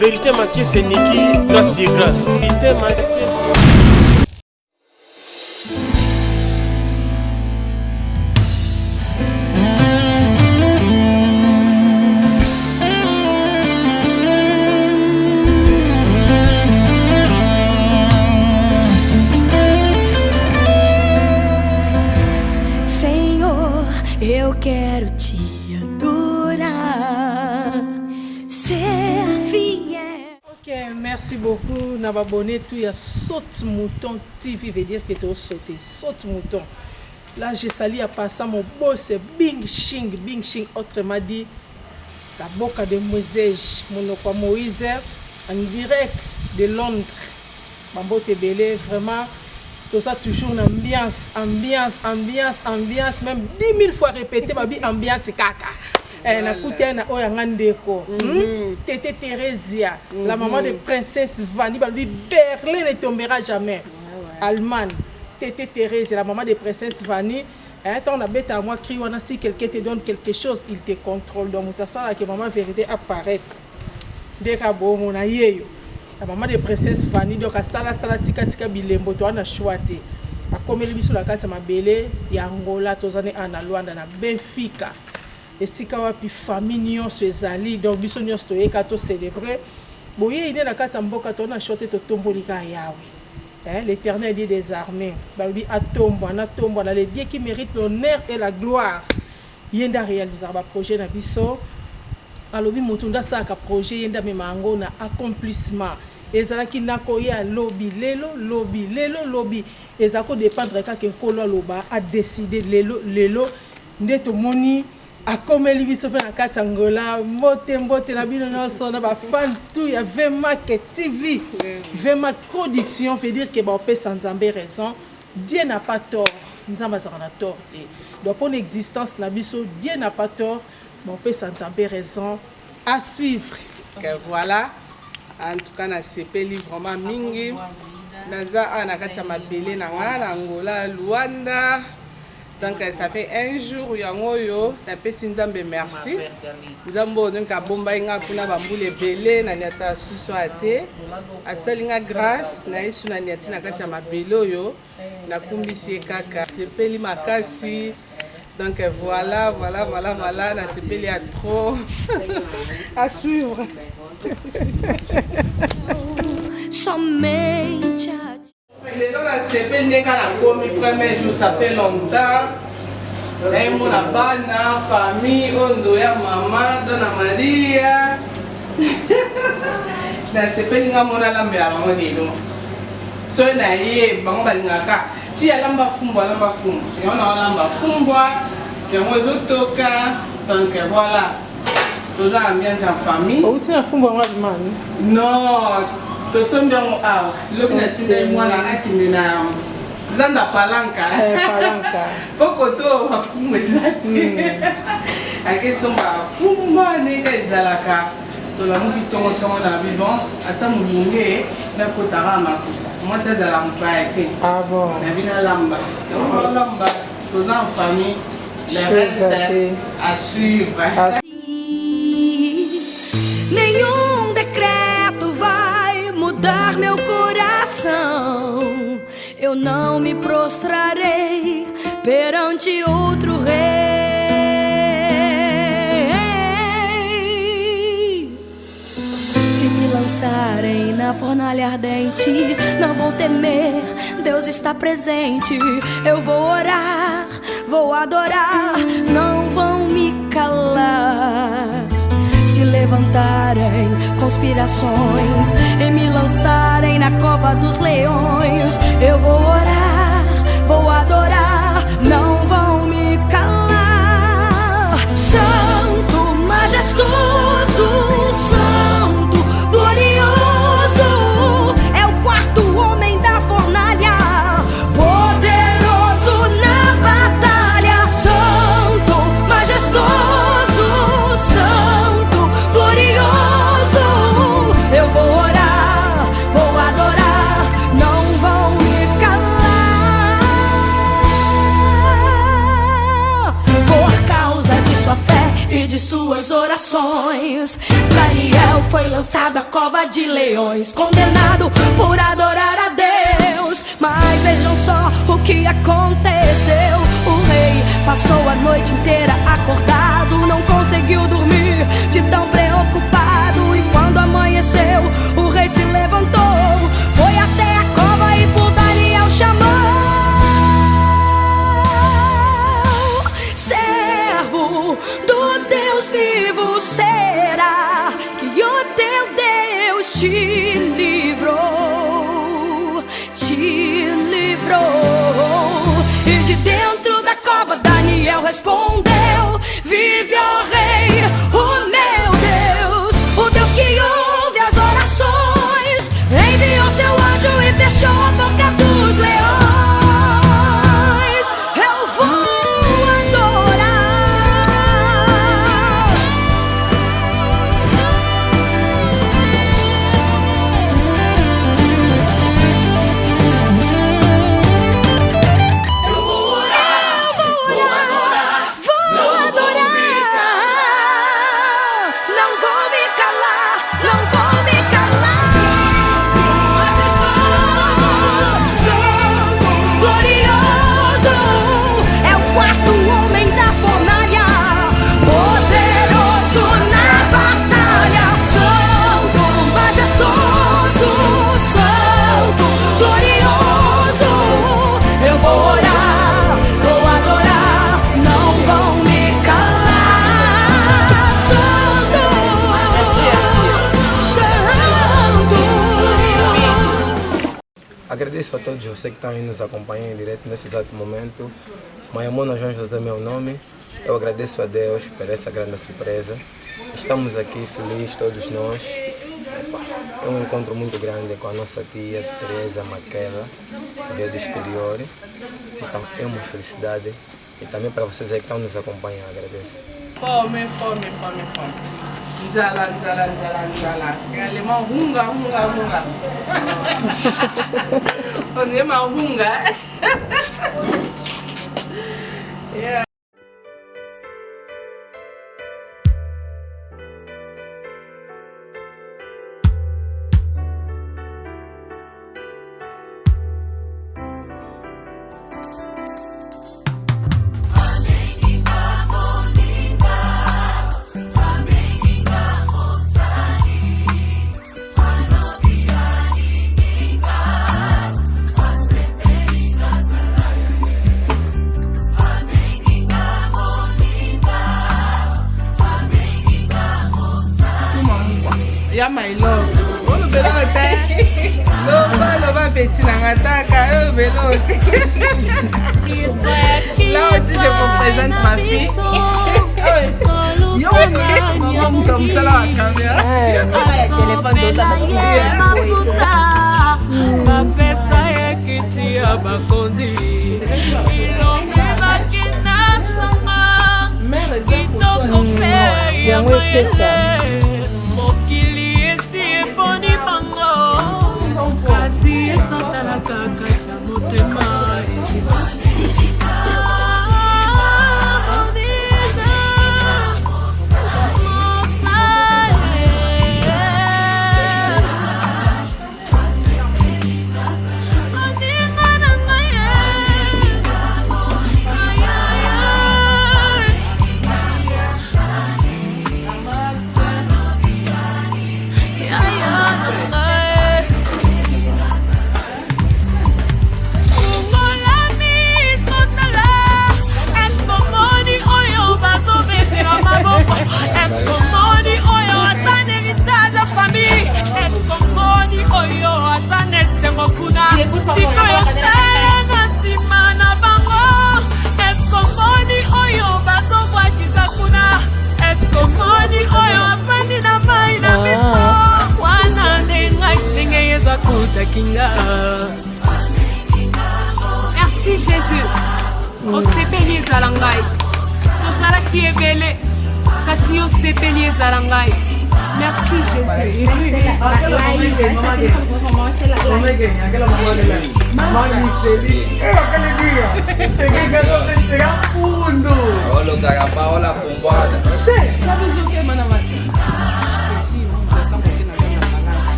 Vérité maquée, c'est Niki, grâce et grâce. Vérité maquée. Senhor, eu quero te adorar, ser fiel. Ok, merci beaucoup. N'a pas abonné tout. Il y a Saute Mouton TV, veut dire que tu as sauté. Saute Mouton. Là, j'ai sali à passer mon boss, Bing Shing. Bing Shing, autrement dit, la boca de Moïse, mon Moïse, en direct de Londres. Bambo Tebele, vraiment. Tout ça toujours une ambiance, même 10 000 fois répété, babi ambiance kaka. Na kutia na oyangandeko. Tété Thérésia, la maman de princesse Vanny, babi Berlin ne tombera jamais. Allemagne, Tété Thérèse, la maman de princesse Vanny. On a bête à moi, crie, si quelqu'un te donne quelque chose, il te contrôle. Donc, tu as que maman vérité apparaître. Dès que mon aïe. La maman de princesse Vanny, donc à sala tika bilembo to ana chouate. A comme le biso la kata mabele ya Angola tozane ana Luanda na Benfica. Et sika wapi famille nyonso ezali donc biso nyonso to yeka to célébrer. Boye ine na kata mboka to na chouate to tombolika yawe. L'Éternel dit des armées. Babi atombo na le Dieu qui mérite l'honneur et la gloire. Yenda réaliser ba projet na biso. Alobi mutunda saka projet yenda memango na accomplissement. Ezalaki nakoya lobby lelo ezako dépendre kaka nkolo loba a décider lelo ndeto moni akomeli biso pe na kati Angola mbote na bino na sona ba fan tout ya Vemac TV Vemac production veut dire que ba peut sans Nzambe raison Dieu n'a pas tort Nzambe azana tort te donc pour l'existence na biso Dieu n'a pas tort mon peut sans Nzambe raison à suivre que voilà. En tout cas, na sepeli vraiment mingi. Naza anakati mabele na ngala Angola, Luanda. Donc ça fait un jour yango yo tapesi Nzambe merci. Nzambo donc abomba inga kuna bambule belé na nyata suso ate. Asalinga grâce na yesu na nyati na kati mabele yo na kumbisi kaka sepeli makasi. Donc voilà, na sepeli a trop à suivre. Somente a ti. Les gens la sepeli n'est qu'à la commis premier jour, ça fait longtemps. Et mon abana, famille, ondo ya maman, dona Maria. La sepeli n'a mon alambe à maman de nous. So na ye bango balingaka ti alamba fumbo. Et on a alamba fumbo. Que moi zotoka. Donc voilà. Tous en ambiance en famille. Ou tu as fumbo man? Non, tous sommes bien ah. L'obnatina moi na akinde na zanda palanka. Palanka. Poko to fumbo ezati. Ake somba fumbo ne ka ezalaka. To la muki tongo na vivant ata mulunge na kotara makusa. Moi ça za la mpaiti. Ah bon. Na bina lamba. Donc lamba tous en famille. Le reste à suivre. Nenhum decreto vai mudar meu coração. Eu não me prostrarei perante outro rei. Se me lançarem na fornalha ardente, não vou temer, Deus está presente. Eu vou orar, vou adorar, não vão me calar. Se levantarem conspirações e me lançarem na cova dos leões, eu vou orar, vou adorar, não vão me calar. Santo, majestoso, santo, glorioso, é o quarto homem da fornalha, poderoso na batalha. Santo, majestoso, santo, glorioso, eu vou orar, vou adorar, não vão me calar. Por causa de sua fé e de suas orações, orações. Daniel foi lançado à cova de leões, condenado por adorar a Deus. Mas vejam só o que aconteceu. O rei passou a noite inteira acordado, não conseguiu dormir de tão preocupado. E quando amanheceu, o rei se levantou, foi até a cova e por Daniel chamou. Servo do Deus vivo, será que o teu Deus te livrou? Te livrou. E de dentro da cova Daniel respondeu: vive, ó rei, o meu Deus, o Deus que ouve as orações. Enviou seu anjo e fechou a boca dos leões. Eu vou Agradeço a todos vocês que estão aí nos acompanhando em direto nesse exato momento. Maiamona João José é meu nome. Eu agradeço a Deus por essa grande surpresa. Estamos aqui felizes, todos nós. É um encontro muito grande com a nossa tia Teresa Maquela, que veio do exterior. Então é uma felicidade. E também para vocês aí que estão nos acompanhando, agradeço. Fome. Nzala. Galema hunga. Onema hunga. Yeah. Yeah, my love. Oh, belote. Lova petit n'angataka. Oh, belote. Là aussi, je vous présente ma fille. Yo, maman, comme ça là, la caméra. Téléphone de ça. Mapesa ekiti abakondi. Ilombe bakina sama. Kitoko pe ya mayele. Mokili esi eponi bango. Kasi esantala kaka ya motema. Merci Jésus. On s'est béni Zalangai. Nous allons qui est belé. Kasi on s'est béni Zalangai. Merci Jésus.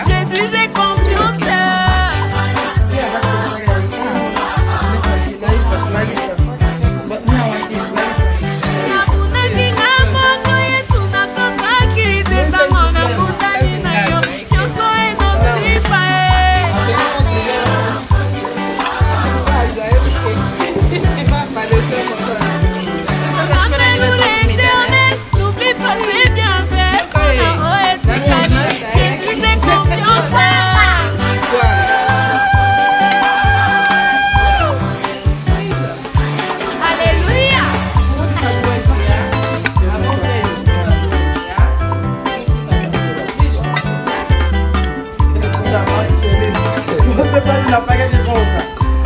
Jésus, j'ai confiance.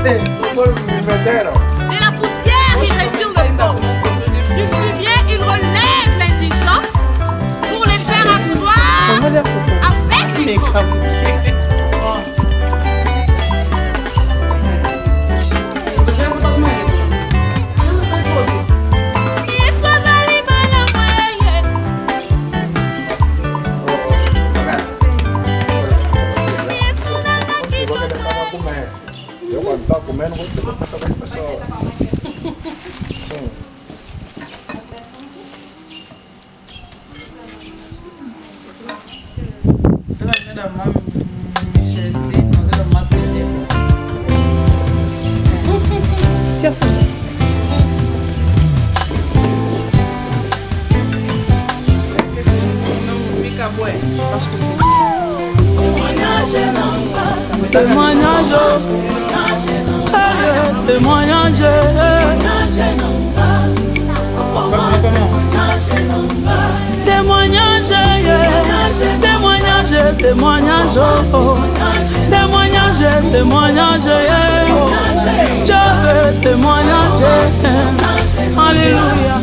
De la poussière, il retire le pauvre. Du fumier, il relève l'indigent pour les faire asseoir avec les grands. Témoignage, témoignage, témoignage, témoignage, témoignage, témoignage, témoignage, je veux témoignage, alléluia,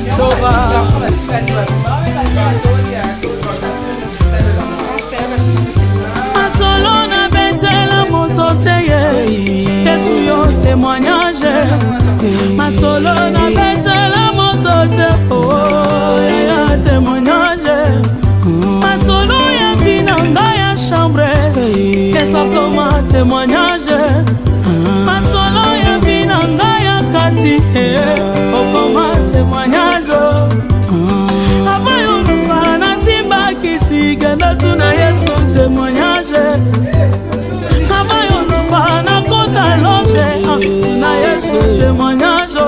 solo na betela moto teye Yesu yo témoignage ma solo na betela moto te oh ya témoignage ma solo ya binanga ya chambre Yesu koma témoignage ma solo ya binanga ya kati oh koma témoignage abayo na simba kisigenda tuna Yesu témoignage abayo na kota loge na Yesu témoignage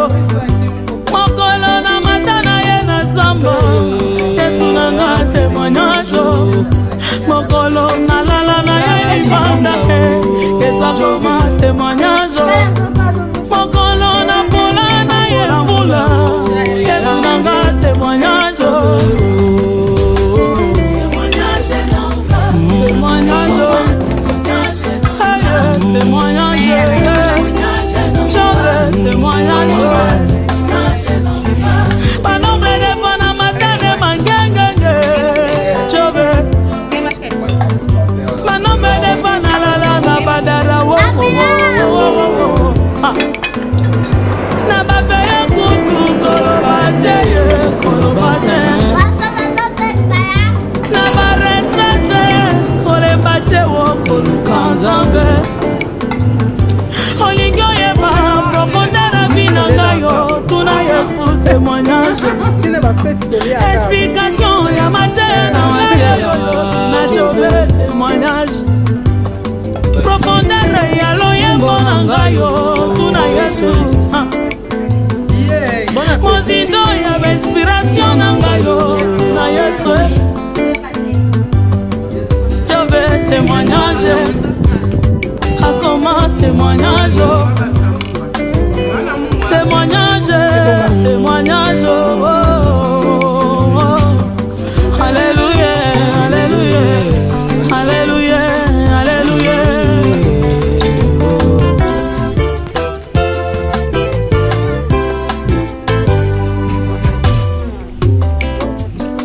explication ya mateya na mateyo na jobe témoignage profondeur ya loyembo na ngai yo tuna Yesu mozindo ya inspiration na ngai yo na Yesu jobe témoignage akoma témoignage témoignage témoignage oh, oh, oh. Alléluia alléluia alléluia alléluia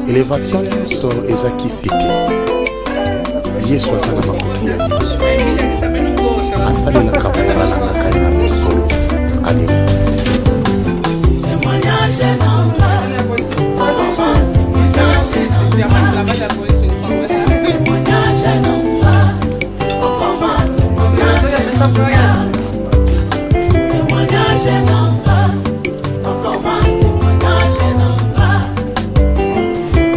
élévation liso ezaki sike Yesu azala makoki ya nyonso asalelaka bayebalanaka ye na mosolo. Alléluia.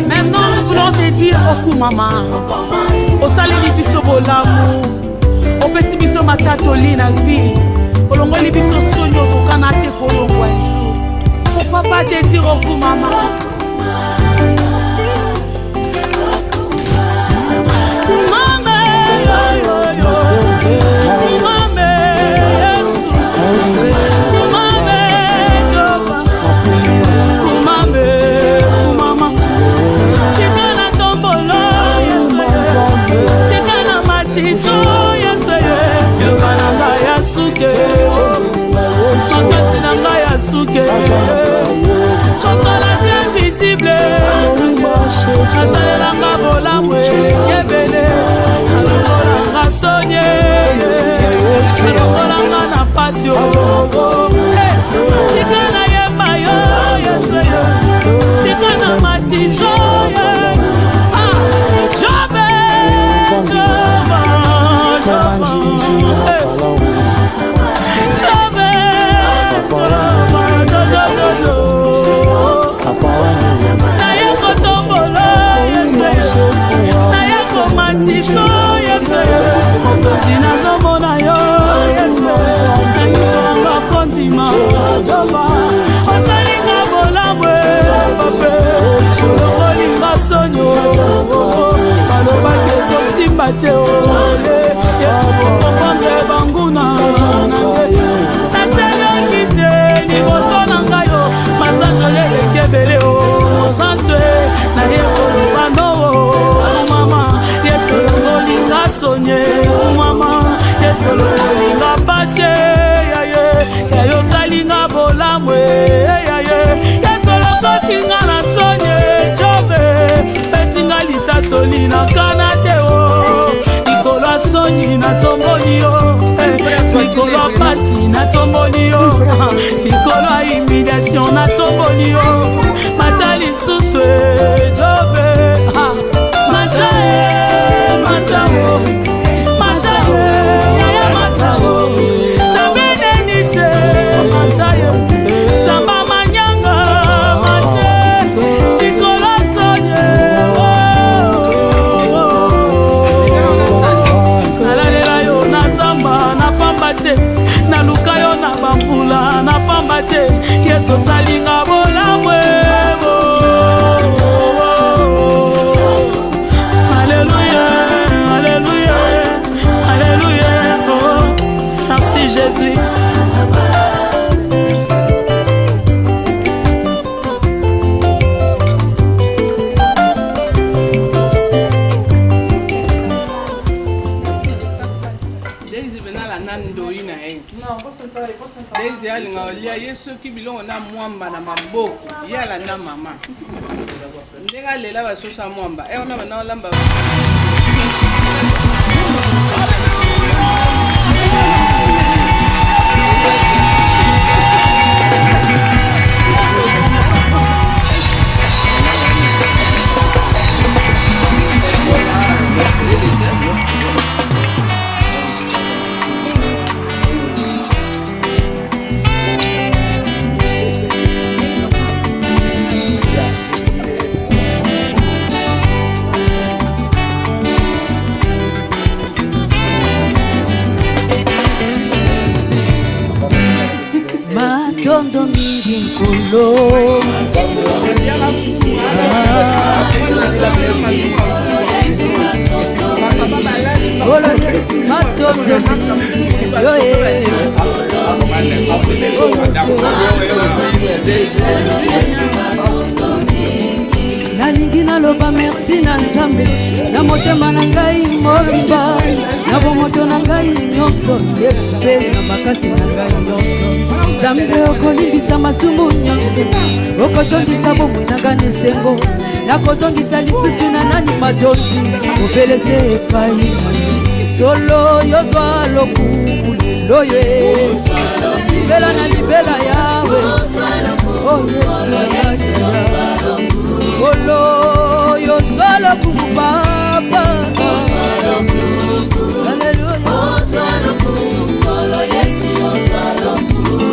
Maintenant nous voulons te dire beaucoup maman osaleli biso bolamu opesi biso matatoli na vie olongoli biso soni otokana te kolongwa ejour pourquoi pas te dire beaucoup maman asalelanga bolamu ebele alongolanga sonye alongolanga na pasi tika na yeba yo Yesu tika na matiso jobe nazomona yo nangisolanga kondima osalinga bolamwe pape olokolinga sonyo balobaki tosimba te Yesu kokopendre banguna natelaki te liboso na ngai yo masatoleleki ebele osantwe naye koloba nowo mama Yesu lokolinga sonye mama Yesu lokolinga pase yayo salinga bolamwe Yesu lokotinga na sonye jobe pesinga litatoli na kana te likolo asonyi na tomboli yo likolo apasi na tomboli yo likolo a humiliation na tomboli yo mata lisusu jobe samba manyanga mate likolo sonye nalalela yo na zamba na pamba te naluka yo na bambula na pamba te Yesu salinga bolamwe Alléluia Alléluia Alléluia oh merci Jésus. Daisy alinga olia Yesu ki bilongo na mwamba na maboko yala na mama ndenga lela basosa mwamba ona bana olamba Nkolo Olo Yesu matondo mingi yoye nalingi naloba merci na Nzambe na motema na ngai mobimba na bomoto na ngai nyonso Yesu mpe na makasi na ngai nyonso Nzambe okolimbisa masumu nyonso okotondisa bomoi na ngai esengo nakozongisa lisusu na nani madondi opelese epai solo yozwa lokumu lelo ye libela na libela yawe o Yesu nagaya solo yozwa lokumu papa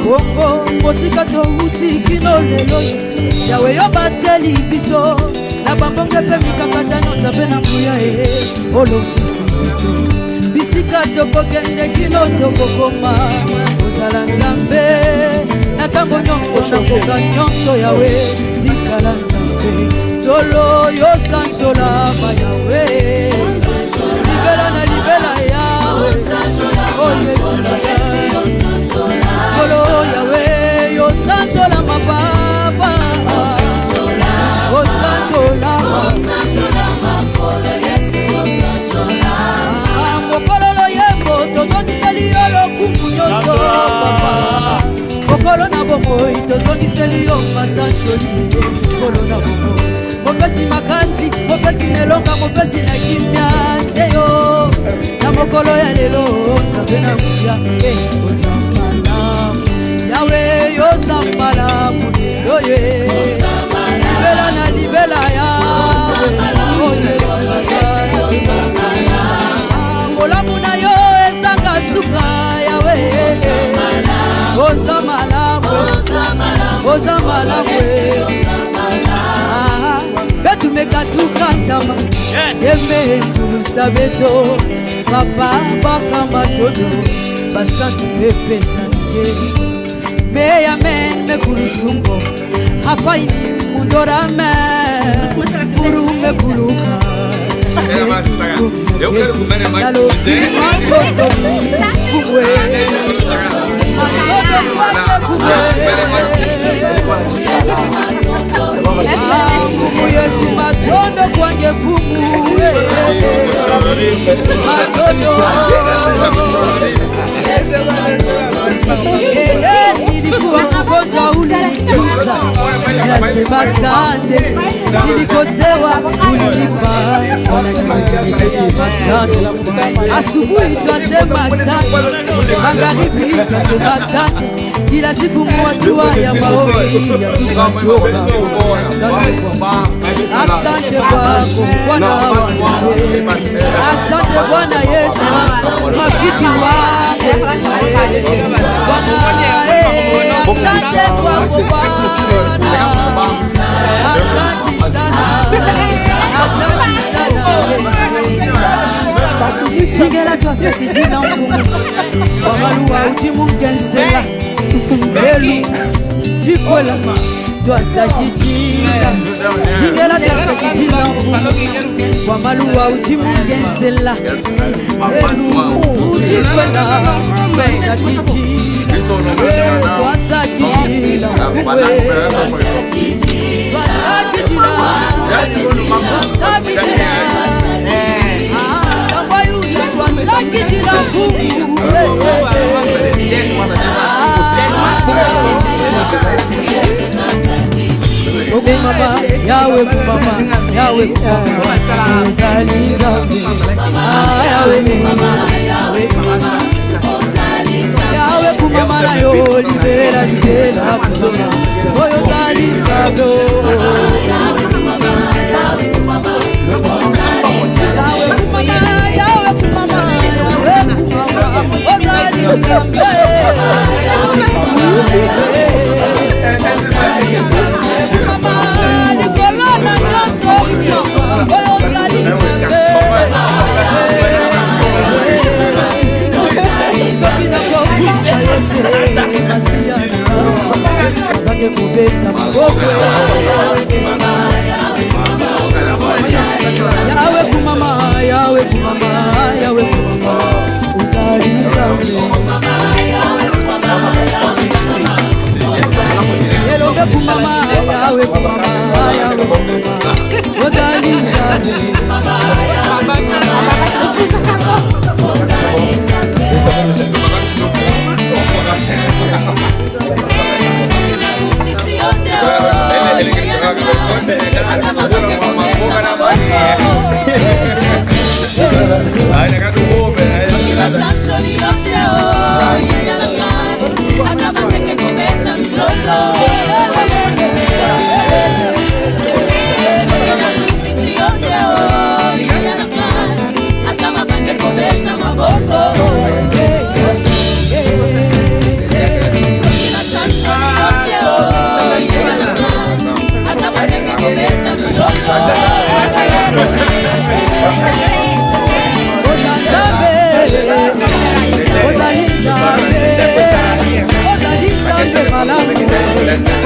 bongo mosika touti kino lelo yawe yobateli biso na bambonge mpe mikakatano Nzambe na nguya olongisi biso bisika tokokende kino tokokoma kozala Nzambe na ntango nyonso na koka nyonso yawe tikala Nzambe solo yosanjolama yawe libela na libela yawe o Yesu ngai kolo yawe yosanjolama papa osanjolama mokololo yembo tozongiseli yo lokumu nyonso papa mokolo na bomoi tozongiseli yo masanjoli kolo na bomoi mopesi makasi mopesi nelonga mopesi na kimia seyo na mokolo ya lelo Nzambe na nguya oza malamu yawe yoza malamu lelo ye libela na libela yawe o Yesu molamu na yo ezanga suka yawe oza malamu oza malamu betumeka tukantama yeme nkulusa beto papa bakama todo basantu bepesa nige meyamen mekulusungo hapaini mundorame buru mekuluka nalobi matondo kubwe matondo kwake kubwe Mungu Yesu matondo kwange vumu matondo nilikuwa mgonjwa ulinituza nasema asante nilikosewa ulinipa nasema asante asubuhi twasema asante magharibi twasema asante kila siku mwatua ya maombi ya tukachoka asante kwako Bwana wangu asante Bwana Yesu mafiki wangu Bwana asante kwako Bwana asante sana chingela twasaki jina mfumu wamaluwa uchimungensela lelu chikwela twasaki jina chingela twasaki jina mfumu wamaluwa uchimungensela lelu uchikwela twasaki jina twasaki jina mfumu twasaki jina twasaki jina Sakijila Mungu kumama yawe kumama yawe kumama ozali Nzambe yawe kumama yawe kumama na yo libera libera kumama moyo ozali Nzambe yawe kumama Mama bange kobeta maboko yawe kumama yawe kumama yawe kumama ozali nzambe elombe kumama yawe kumama yawe kumama ozali nzambe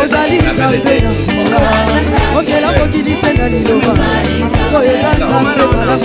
ozali nzambe na okela mokili se na liloba oyo eza nzambe malamu